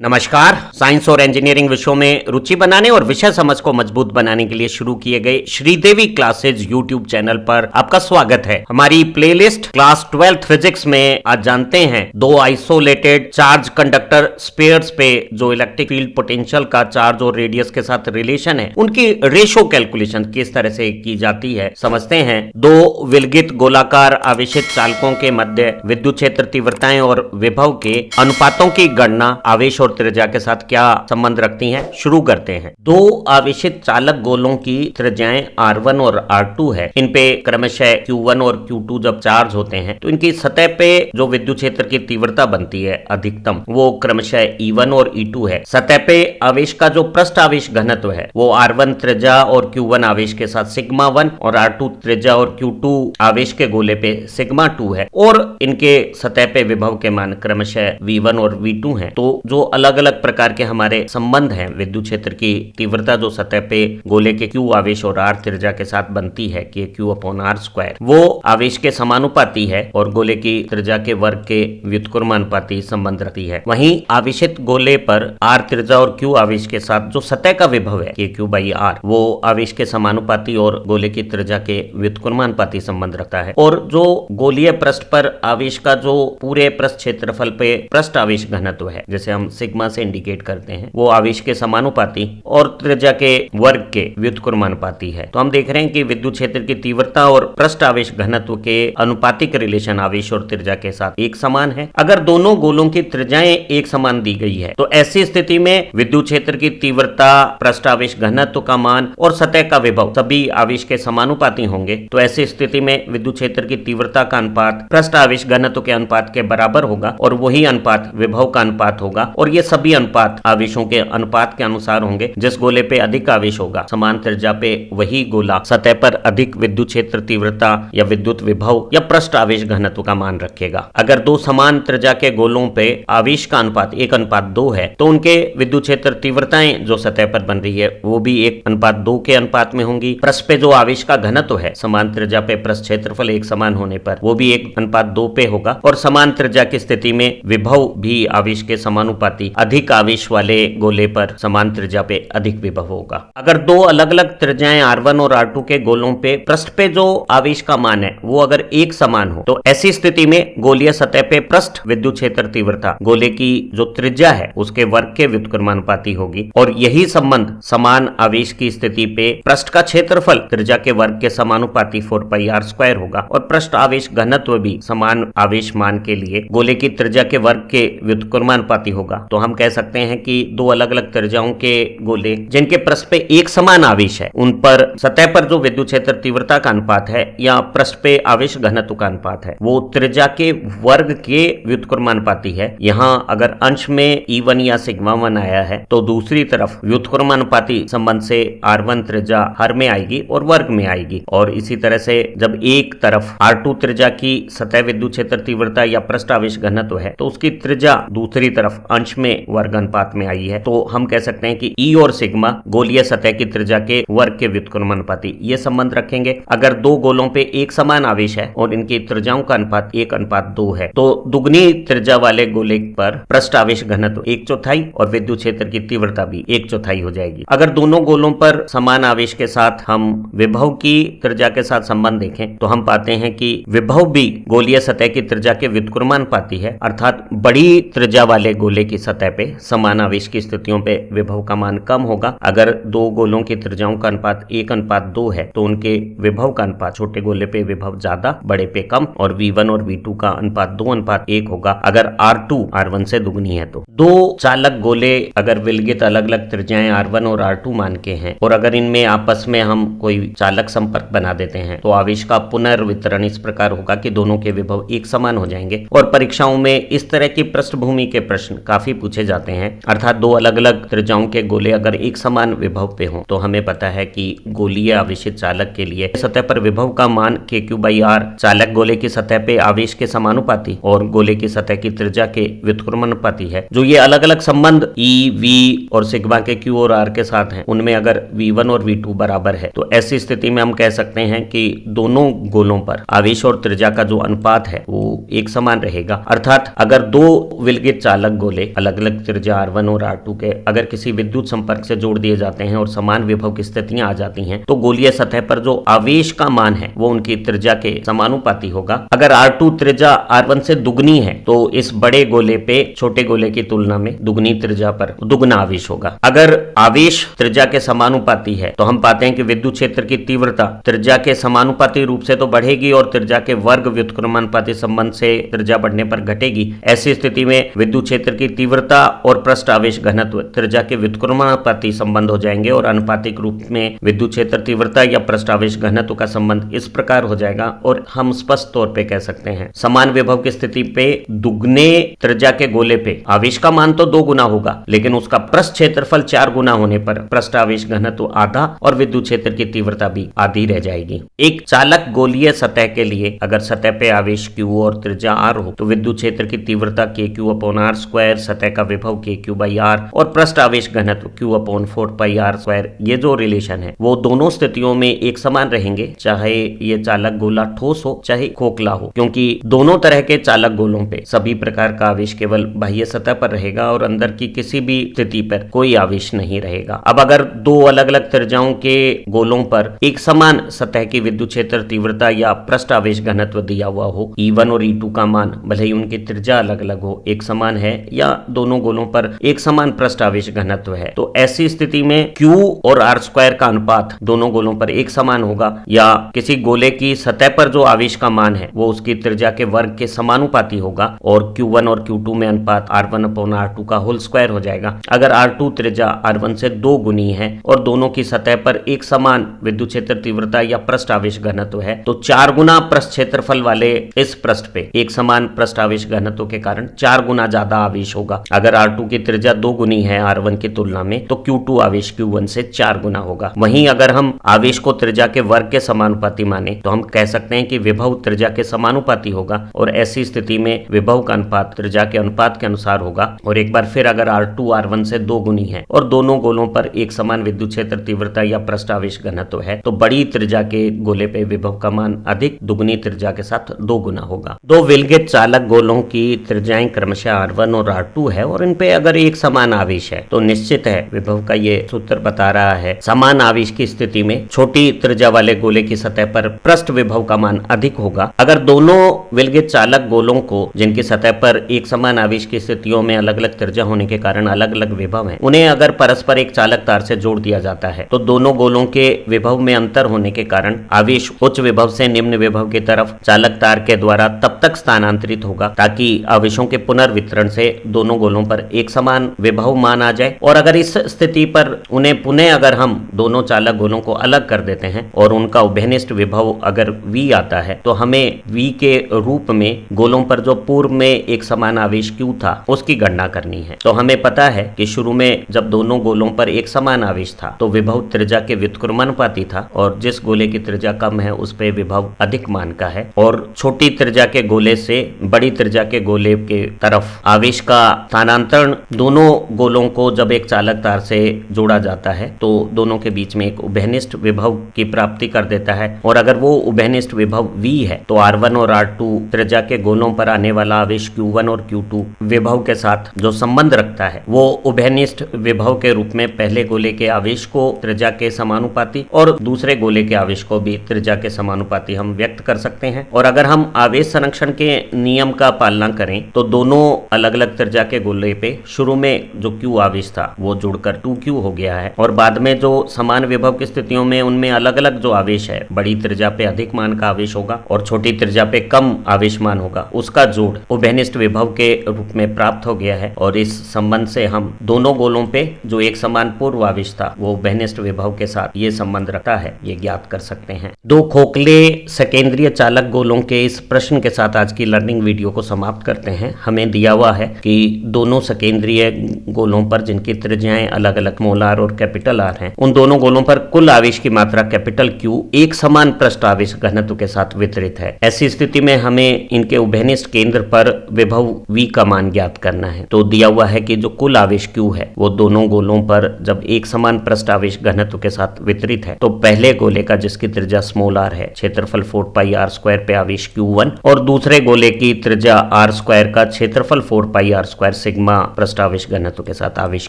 नमस्कार। साइंस और इंजीनियरिंग विषयों में रुचि बनाने और विषय समझ को मजबूत बनाने के लिए शुरू किए गए श्रीदेवी क्लासेज यूट्यूब चैनल पर आपका स्वागत है। हमारी प्लेलिस्ट क्लास 12th फिजिक्स में आज जानते हैं दो आइसोलेटेड चार्ज कंडक्टर स्पेयर्स पे जो इलेक्ट्रिक फील्ड पोटेंशियल का चार्ज और रेडियस के साथ रिलेशन है उनकी रेशो कैलकुलेशन किस तरह से की जाती है समझते हैं। दो विलगित गोलाकार आवेशित चालकों के मध्य विद्युत क्षेत्र तीव्रताएं और विभव के अनुपातों की गणना आवेश और त्रिज्या के साथ क्या संबंध रखती हैं। शुरू करते हैं। दो आवेशित चालक गोलों की त्रिज्याएं R1 और R2 है। इन पे क्रमशः Q1 और Q2 जब चार्ज होते हैं तो इनकी सतह पे जो विद्युत क्षेत्र की तीव्रता बनती है अधिकतम वो क्रमशः E1 और E2 है। सतह पे आवेश का जो पृष्ठ आवेश घनत्व है वो R1 त्रिज्या और Q1 आवेश के साथ सिग्मा 1 और R2 त्रिज्या और Q2 आवेश के गोले पे सिग्मा 2 है और इनके सतह पे विभव के मान क्रमशः V1 और V2 हैं। तो जो अलग अलग प्रकार के हमारे संबंध हैं विद्युत क्षेत्र की तीव्रता जो सतह पे गोले के Q आवेश और R त्रिज्या के साथ बनती है कि Q/R² वो आवेश के समानुपाती है और गोले की त्रिज्या के वर्ग के व्युत्क्रमानुपाती संबंध रखती है। वहीं आवेशित गोले पर R त्रिज्या और Q आवेश के साथ जो सतह का विभव है KQ/R वो आवेश के समानुपाती और गोले की त्रिज्या के व्युत्क्रमानुपाती संबंध रखता है। और जो गोलीय पृष्ठ पर आवेश का जो पूरे पृष्ठ क्षेत्रफल पे पृष्ठ आवेश घनत्व है जैसे हम सिग्मा से इंडिकेट करते हैं वो आवेश के समानुपाती और त्रिज्या के वर्ग के व्युत्क्रमानुपाती है। तो हम देख रहे हैं कि विद्युत क्षेत्र की तीव्रता और पृष्ठ आवेश घनत्व के अनुपातिक रिलेशन आवेश और त्रिज्या के साथ एक समान है। अगर दोनों गोलों की त्रिज्याएं एक समान दी गई है तो ऐसी स्थिति में विद्युत क्षेत्र की तीव्रता, पृष्ठ आवेश घनत्व का मान और सतह का विभव सभी आवेश के समानुपाती होंगे। तो ऐसी स्थिति में विद्युत क्षेत्र की तीव्रता का अनुपात पृष्ठ आवेश घनत्व के अनुपात के बराबर होगा और वही अनुपात विभव का अनुपात होगा और ये सभी अनुपात आवेशों के अनुपात के अनुसार होंगे। जिस गोले पे अधिक आवेश होगा समान त्रिज्या पे वही गोला सतह पर अधिक विद्युत क्षेत्र तीव्रता या विद्युत विभव या पृष्ठ आवेश घनत्व का मान रखेगा। अगर दो समान त्रिज्या के गोलों पे आवेश का अनुपात 1:2 है तो उनके विद्युत क्षेत्र तीव्रताएं जो सतह पर बन रही है वो भी 1:2 के अनुपात में होंगी। पृष्ठ पे जो आवेश का घनत्व है समान त्रिज्या पे पृष्ठ क्षेत्रफल एक समान होने पर वो भी 1:2 पे होगा और समान त्रिज्या की स्थिति में विभव भी आवेश के समानुपाती अधिक आवेश वाले गोले पर समान त्रिज्या पे अधिक विभव होगा। अगर दो अलग अलग त्रिज्याएं R1 और R2 के गोलों पे पृष्ठ पे जो आवेश का मान है वो अगर एक समान हो तो ऐसी स्थिति में गोलीय सतह पे पृष्ठ विद्युत क्षेत्र तीव्रता गोले की जो त्रिज्या है उसके वर्ग के व्युत्क्रमानुपाती होगी और यही संबंध समान आवेश की स्थिति पे पृष्ठ का क्षेत्रफल त्रिज्या के वर्ग के समानुपाती 4πr² होगा और पृष्ठ आवेश घनत्व भी समान आवेश मान के लिए गोले की त्रिज्या के वर्ग के व्युत्क्रमानुपाती होगा। तो हम कह सकते हैं कि दो अलग अलग त्रिज्याओं के गोले जिनके पृष्ठ पे एक समान आवेश है उन पर सतह पर जो विद्युत क्षेत्र तीव्रता का अनुपात है या पृष्ठ पे आवेश घनत्व का अनुपात है वो त्रिज्या के वर्ग के व्युत्क्रमानुपाती है। यहाँ अगर अंश में E1 या सिग्मा 1 आया है तो दूसरी तरफ व्युत्क्रमानुपाती संबंध से R1 त्रिज्या हर में आएगी और वर्ग में आएगी और इसी तरह से जब एक तरफ R2 त्रिज्या की सतह विद्युत क्षेत्र तीव्रता या पृष्ठ आवेश घनत्व है तो उसकी त्रिज्या दूसरी तरफ अंश में वर्ग अनुपात में आई है। तो हम कह सकते हैं कि E और सिग्मा गोलीय सतह की त्रिज्या के वर्ग के व्युत्क्रमानुपाती ये संबंध रखेंगे। अगर दो गोलों पे एक समान आवेश है और इनकी त्रिज्याओं का अनुपात 1:2 है तो दुगनी त्रिज्या वाले गोले पर पृष्ठ आवेश घनत्व 1/4 और विद्युत क्षेत्र की तीव्रता भी 1/4 हो जाएगी। अगर दोनों गोलों पर समान आवेश के साथ हम विभव की त्रिज्या के साथ संबंध देखें तो हम पाते हैं कि विभव भी गोलीय सतह की त्रिज्या के व्युत्क्रमानुपाती है अर्थात बड़ी त्रिज्या वाले गोले की सतह पे समान आवेश की स्थितियों पे विभव का मान कम होगा। अगर दो गोलों की त्रिज्याओं का अनुपात 1:2 है तो उनके विभव का अनुपात छोटे गोले पे विभव ज्यादा बड़े पे कम और V1 और V2 का अनुपात 2:1 होगा अगर R2 R1 से दुगनी है तो। दो चालक गोले अगर विलगित अलग अलग त्रिज्याएं R1 और R2 मान के हैं और अगर इनमें आपस में हम कोई चालक संपर्क बना देते हैं तो आवेश का पुनर्वितरण इस प्रकार होगा कि दोनों के विभव एक समान हो जाएंगे। और परीक्षाओं में इस तरह की पृष्ठभूमि के प्रश्न काफी पूछे जाते हैं अर्थात दो अलग अलग त्रिज्याओं के गोले अगर एक समान विभव पे हों तो हमें पता है कि गोलीय आवेशित चालक के लिए सतह पर विभव का मान KQ/R चालक गोले की सतह पे आवेश के समानुपाती और गोले की सतह की त्रिज्या के व्युत्क्रमानुपाती है। जो ये अलग अलग संबंध E, V और सिग्मा के Q और R के साथ हैं उनमें अगर V1 और V2 बराबर है तो ऐसी स्थिति में हम कह सकते हैं कि दोनों गोलों पर आवेश और त्रिज्या का जो अनुपात है वो एक समान रहेगा। अर्थात अगर दो विलगित चालक गोले अलग अलग अलग त्रिज्या R1 और R2 के अगर किसी विद्युत संपर्क से जोड़ दिए जाते हैं और समान विभव की स्थितियां आ जाती हैं तो गोलीय सतह पर जो आवेश का मान है वो उनकी त्रिज्या के समानुपाती होगा। अगर R2 त्रिज्या R1 से दुगनी है तो इस बड़े गोले पे छोटे गोले की तुलना में दुगनी त्रिज्या पर दुगना आवेश होगा। अगर आवेश त्रिज्या के समानुपाती है तो हम पाते हैं कि विद्युत क्षेत्र की तीव्रता त्रिज्या के समानुपाती रूप से तो बढ़ेगी और त्रिज्या के वर्ग व्युत्क्रमानुपाती संबंध से त्रिज्या बढ़ने पर घटेगी। ऐसी स्थिति में विद्युत क्षेत्र की तीव्रता और पृष्ठ आवेश घनत्व त्रिज्या के व्युत्क्रमानुपाती संबंध हो जाएंगे और अनुपातिक रूप में विद्युत क्षेत्र तीव्रता या पृष्ठ आवेश घनत्व का संबंध इस प्रकार हो जाएगा और हम स्पष्ट तौर पे कह सकते हैं समान विभव की स्थिति पे दुगने त्रिज्या के गोले पे आवेश का मान तो 2 गुना होगा लेकिन उसका पृष्ठ क्षेत्रफल 4 गुना होने पर पृष्ठ आवेश घनत्व आधा और विद्युत क्षेत्र की तीव्रता भी आधी रह जाएगी। एक चालक गोलीय सतह के लिए अगर सतह पे आवेश Q और त्रिज्या R हो तो विद्युत क्षेत्र की तीव्रता KQ/R², सतह का विभव KQ/R और पृष्ठ आवेश घनत्व Q/4πR²। ये जो रिलेशन है वो दोनों स्थितियों में एक समान रहेंगे, चाहे ये चालक गोला ठोस हो चाहे खोखला हो, क्योंकि दोनों तरह के चालक गोलों पे सभी प्रकार का आवेश केवल बाह्य सतह पर रहेगा और अंदर की किसी भी स्थिति पर कोई आवेश नहीं रहेगा। अब अगर दो अलग अलग त्रिज्याओं के गोलों पर एक समान सतह की विद्युत क्षेत्र तीव्रता या पृष्ठ आवेश घनत्व दिया हुआ हो, E1 और E2 का मान भले ही उनकी त्रिज्या अलग अलग हो एक समान है या दोनों गोलों पर एक समान पृष्ठ आवेश घनत्व है, तो ऐसी स्थिति में Q और R² का अनुपात दोनों गोलों पर एक समान होगा या किसी गोले की सतह पर जो आवेश का मान है वो उसकी त्रिज्या के वर्ग के समानुपाती होगा और Q1 और Q2 में अनुपात R1/R2 का होल स्क्वायर हो जाएगा। अगर R2 त्रिज्या R1 से 2 गुनी है और दोनों की सतह पर एक समान विद्युत क्षेत्र तीव्रता या पृष्ठ आवेश घनत्व है तो 4 गुना पृष्ठ क्षेत्रफल वाले इस पृष्ठ पे एक समान पृष्ठ आवेश घनत्व के कारण 4 गुना ज्यादा आवेश होगा। अगर R2 की त्रिज्या 2 गुनी है R1 की तुलना में तो Q2 आवेश Q1 से 4 गुना होगा। वहीं अगर हम आवेश को त्रिज्या के वर्ग के समानुपाती माने तो हम कह सकते हैं कि विभव त्रिज्या के समानुपाती होगा और ऐसी स्थिति में विभव का अनुपात त्रिज्या के अनुपात के अनुसार होगा। और एक बार फिर अगर R2 R1 से 2 गुनी है और दोनों गोलों पर एक समान विद्युत क्षेत्र तीव्रता या पृष्ठ आवेश घनत्व है तो बड़ी त्रिज्या के गोले पे विभव का मान अधिक दुगनी त्रिज्या के साथ 2 गुना होगा। दो विलगित चालक गोलों की त्रिज्याएं क्रमशः R1 और R2 है और इन पे अगर एक समान आवेश है तो निश्चित है विभव का ये सूत्र बता रहा है समान आवेश की स्थिति में छोटी त्रिज्या वाले गोले की सतह पर पृष्ठ विभव का मान अधिक होगा। अगर दोनों विलगित चालक गोलों को जिनकी सतह पर एक समान आवेश की स्थितियों में अलग अलग त्रिज्या होने के कारण अलग अलग विभव है उन्हें अगर परस्पर एक चालक तार से जोड़ दिया जाता है तो दोनों गोलों के विभव में अंतर होने के कारण आवेश उच्च विभव से निम्न विभव की तरफ चालक तार के द्वारा तब तक स्थानांतरित होगा ताकि आवेशों के पुनर्वितरण से दोनों गोलों पर एक समान विभव मान आ जाए। और अगर इस स्थिति पर उन्हें पुनः अगर हम दोनों चालक गोलों को अलग कर देते हैं और उनका उभयनिष्ठ विभव अगर V आता है तो हमें V के रूप में गोलों पर जो पूर्व में एक समान आवेश Q था उसकी गणना करनी है। तो हमें पता है कि शुरू में जब दोनों गोलों पर एक समान आवेश था तो विभव त्रिज्या के व्युत्क्रमानुपाती था और जिस गोले की त्रिज्या कम है उस पे विभव अधिक मान का है और छोटी त्रिज्या के गोले से बड़ी त्रिज्या के गोले के तरफ आवेश का स्थानांतरण दोनों गोलों को जब एक चालक तार से जोड़ा जाता है तो दोनों के बीच में एक उभयनिष्ठ विभव की प्राप्ति कर देता है। और अगर वो उभयनिष्ठ विभव V है तो R1 और R2 त्रिज्या के गोलों पर आने वाला आवेश Q1 और Q2 विभव के साथ जो संबंध रखता है वो उभयनिष्ठ विभव के रूप में पहले गोले के आवेश को त्रिज्या के समानुपाती और दूसरे गोले के आवेश को भी त्रिज्या के समानुपाती हम व्यक्त कर सकते हैं। और अगर हम आवेश संरक्षण के नियम का पालना करें तो दोनों अलग अलग त्रिज्या के गोले पे शुरू में जो Q आवेश था वो जुड़कर 2Q हो गया है और बाद में जो समान विभव की स्थितियों में उनमें अलग अलग जो आवेश है बड़ी त्रिज्या पे अधिक मान का आवेश होगा और छोटी त्रिज्या पे कम आवेश मान होगा, उसका जोड़ उभयनिष्ठ विभव के रूप में प्राप्त हो गया है। और इस संबंध से हम दोनों गोलों पे जो एक समान पूर्व आवेश था वो उभयनिष्ठ विभव के साथ ये संबंध रखता है, ये ज्ञात कर सकते हैं। दो खोखले सकेंद्रीय चालक गोलों के इस प्रश्न के साथ आज की लर्निंग वीडियो को समाप्त करते हैं। हमें दिया हुआ है कि दोनों सकेंद्रीय गोलों पर जिनकी त्रिज्याएं अलग अलग मोलार और कैपिटल आर हैं उन दोनों गोलों पर कुल आवेश की मात्रा कैपिटल Q एक समान पृष्ठ आवेश घनत्व के साथ वितरित है। ऐसी स्थिति में हमें इनके उभयनिष्ठ केंद्र पर विभव V का मान ज्ञात करना है। तो दिया हुआ है कि जो कुल आवेश Q है वो दोनों गोलों पर जब एक समान पृष्ठ आवेश घनत्व के साथ वितरित है तो पहले गोले का जिसकी त्रिज्या स्मॉल r है क्षेत्रफल 4πr² पे आवेश Q1 और दूसरे गोले की त्रिज्या r² का क्षेत्रफल 4πr² स्क्वायर सिग्मा पृष्ठ आवेश घनत्व के साथ आवेश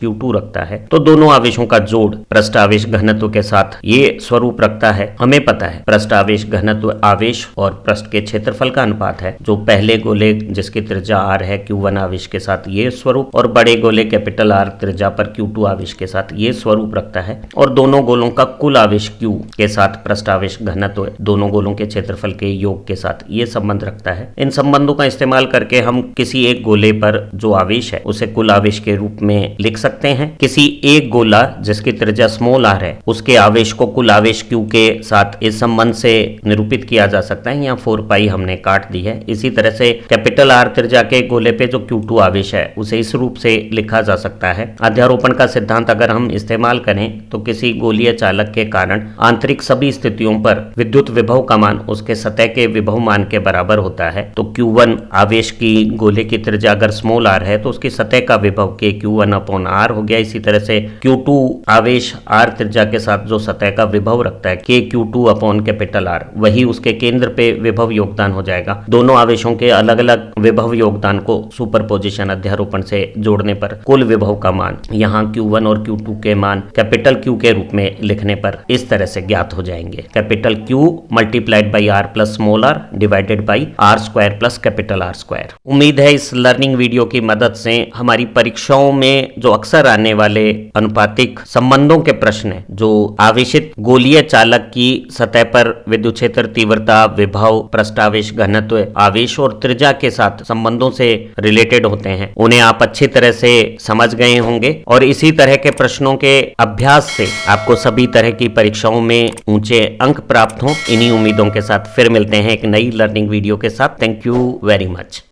Q2 रखता है, तो दोनों आवेशों का जोड़ पृष्ठ आवेश घनत्व के साथ ये स्वरूप रखता है। हमें पता है पृष्ठ आवेश घनत्व आवेश और पृष्ठ के क्षेत्रफल का अनुपात है। जो पहले गोले जिसकी त्रिज्या r है Q1 आवेश के साथ ये स्वरूप, और बड़े गोले कैपिटल R त्रिज्या पर Q2 आवेश के साथ ये स्वरूप रखता है। और दोनों गोलों का कुल आवेश Q के साथ पृष्ठ आवेश घनत्व दोनों गोलों के क्षेत्रफल के योग के साथ ये संबंध रखता है। इन संबंधों का इस्तेमाल करके हम किसी एक गोले पर जो आवेश है उसे कुल आवेश के रूप में लिख सकते हैं। किसी एक गोला जिसकी त्रिज्या स्मॉल r है उसके आवेश को कुल आवेश Q के साथ इस संबंध से निरूपित किया जा सकता है। यहाँ 4 पाई हमने काट दी है। इसी तरह से कैपिटल R त्रिज्या के गोले पे जो Q2 आवेश है उसे इस रूप से लिखा जा सकता है। अध्यारोपण का सिद्धांत अगर हम इस्तेमाल करें तो किसी गोलीय चालक के कारण आंतरिक सभी स्थितियों पर विद्युत विभव का मान उसके सतह के विभव मान के बराबर होता है। तो Q1 आवेश की गोले की त्रिज्या अगर स्मॉल r है तो उसकी सतह का विभव के Q1/r हो गया। इसी तरह से Q2 आवेश r त्रिज्या के साथ जो सतह का विभव रखता है K(Q2)R, वही उसके केंद्र पे विभव योगदान हो जाएगा। दोनों आवेशों के अलग अलग विभव योगदान को सुपरपोजिशन अध्यारोपण से जोड़ने पर कुल विभव का मान यहाँ Q1 और Q2 के मान कैपिटल Q के रूप में लिखने पर इस तरह से ज्ञात हो जाएंगे। Capital Q multiplied by R plus small r divided by R² plus capital R²। उम्मीद है इस लर्निंग वीडियो की मदद से हमारी परीक्षाओं में जो अक्सर आने वाले अनुपातिक संबंधों के प्रश्न हैं, जो आवेशित गोलीय चालक की सतह पर विद्युत क्षेत्र, तीव्रता, विभव, पृष्ठावेश घनत्व, आवेश और त्रिज्या के साथ संबंधों से रिलेटेड होते हैं, उन्हें आप अच्छी तरह से समझ गए होंगे। और इसी तरह के प्रश्नों के अभ्यास से आपको सभी तरह की परीक्षाओं में ऊंचे अंक प्राप्त हों, इन्हीं उम्मीदों के साथ फिर मिलते हैं एक नई लर्निंग वीडियो के साथ। Thank you very much.